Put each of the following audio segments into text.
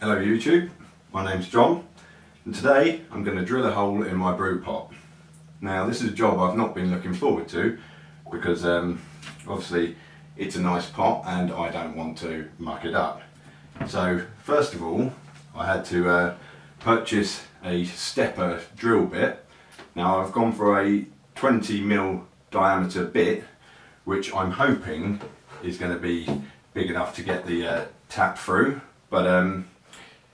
Hello YouTube, my name's John and today I'm going to drill a hole in my brew pot. Now this is a job I've not been looking forward to because obviously it's a nice pot and I don't want to muck it up. So first of all I had to purchase a stepper drill bit. Now I've gone for a 20mm diameter bit which I'm hoping is going to be big enough to get the tap through, but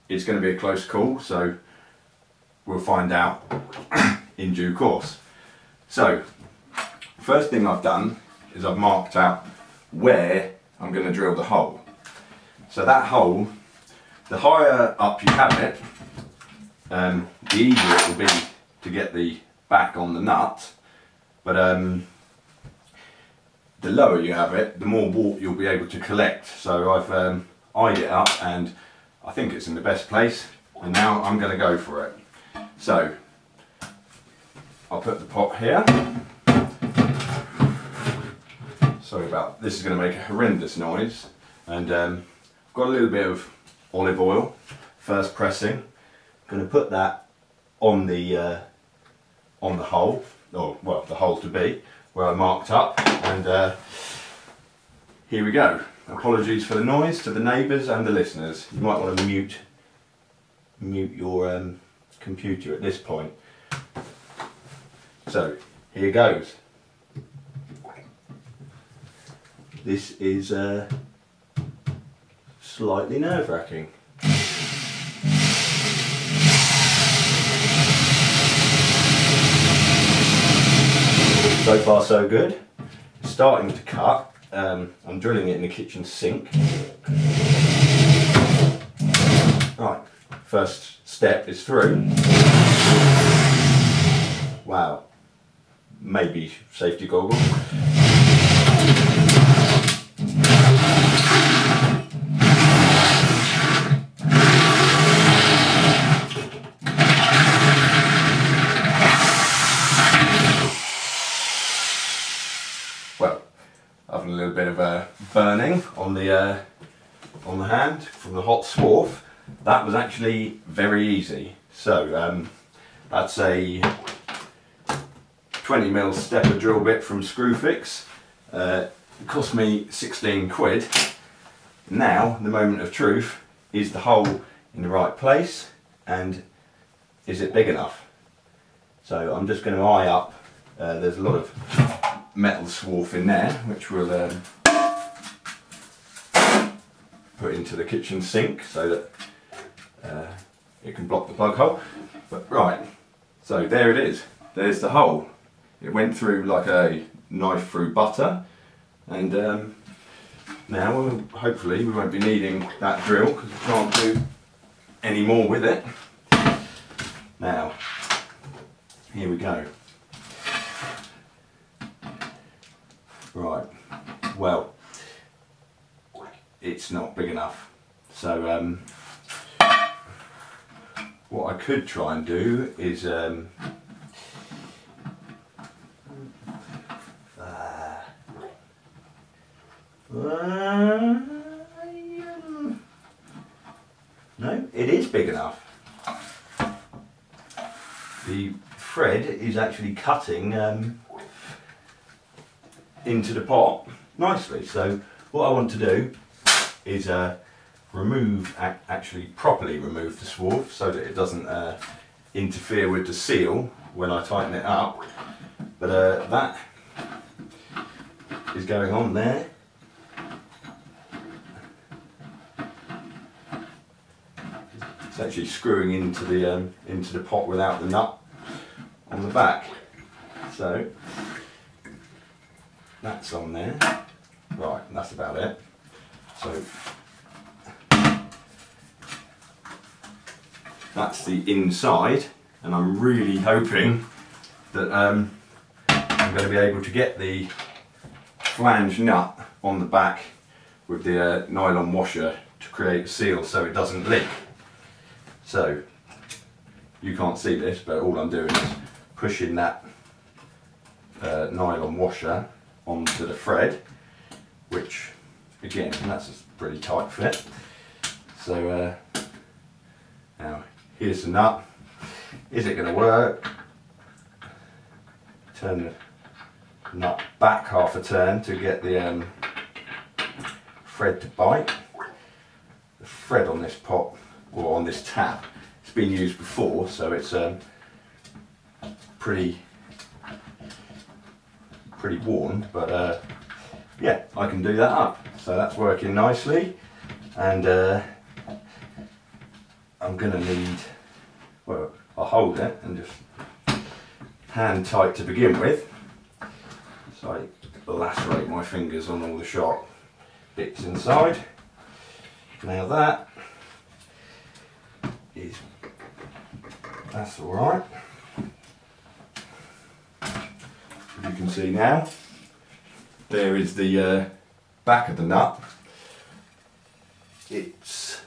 it's going to be a close call, so we'll find out in due course. So first thing I've done is I've marked out where I'm going to drill the hole. So that hole, the higher up you have it, the easier it will be to get the back on the nut, but the lower you have it, the more wart you'll be able to collect. So I've eyed it up and I think it's in the best place, and now I'm going to go for it. So I'll put the pot here. Sorry about this, is going to make a horrendous noise. And I've got a little bit of olive oil, first pressing. I'm going to put that on the hole, or well, the hole to be, where I marked up, and here we go. Apologies for the noise to the neighbours and the listeners. You might want to mute your computer at this point. So here goes. This is slightly nerve-wracking. So far so good. Starting to cut. I'm drilling it in the kitchen sink. Right, first step is through. Wow, maybe safety goggles. Well, having a little bit of burning on the hand from the hot swarf. That was actually very easy. So that's a 20mm stepper drill bit from Screwfix. It cost me 16 quid. Now the moment of truth: is the hole in the right place and is it big enough? So I'm just going to eye up. There's a lot of metal swarf in there which we'll put into the kitchen sink so that it can block the plug hole. But right, so there it is. There's the hole. It went through like a knife through butter, and now hopefully we won't be needing that drill because we can't do any more with it. Now here we go. Right, well, it's not big enough, so what I could try and do is no, it is big enough. The thread is actually cutting into the pot nicely. So what I want to do is actually properly remove the swarf so that it doesn't interfere with the seal when I tighten it up. But that is going on there. It's actually screwing into the pot without the nut on the back. So that's on there. Right, and that's about it. So that's the inside, and I'm really hoping that I'm going to be able to get the flange nut on the back with the nylon washer to create a seal so it doesn't leak. So you can't see this, but all I'm doing is pushing that nylon washer onto the thread, which again, that's a pretty tight fit. So Now here's the nut. Is it going to work? Turn the nut back half a turn to get the thread to bite. The thread on this pot, or on this tap, it's been used before, so it's pretty worn, but yeah, I can do that up. So that's working nicely, and I'm going to need, well, I'll hold it and just hand tight to begin with, so I lacerate my fingers on all the sharp bits inside. Now that's alright. As you can see now, there is the back of the nut. It's,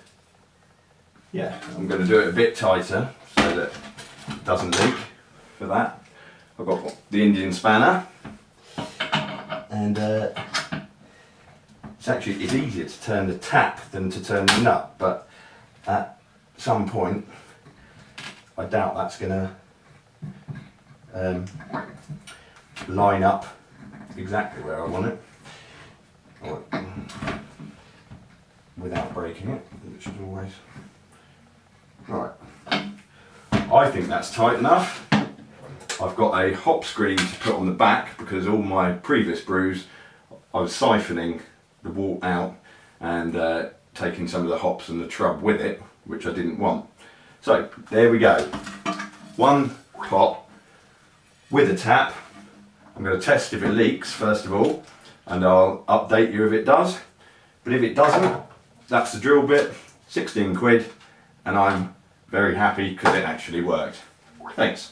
yeah, I'm going to do it a bit tighter so that it doesn't leak. For that, I've got the Indian spanner, and it's easier to turn the tap than to turn the nut, but at some point I doubt that's going to line up exactly where I want it, without breaking it, which is always right. I think that's tight enough. I've got a hop screen to put on the back because all my previous brews I was siphoning the wort out and taking some of the hops and the trub with it, which I didn't want. So there we go, one pot with a tap. I'm going to test if it leaks first of all, and I'll update you if it does. But if it doesn't, that's the drill bit, 16 quid, and I'm very happy because it actually worked. Thanks.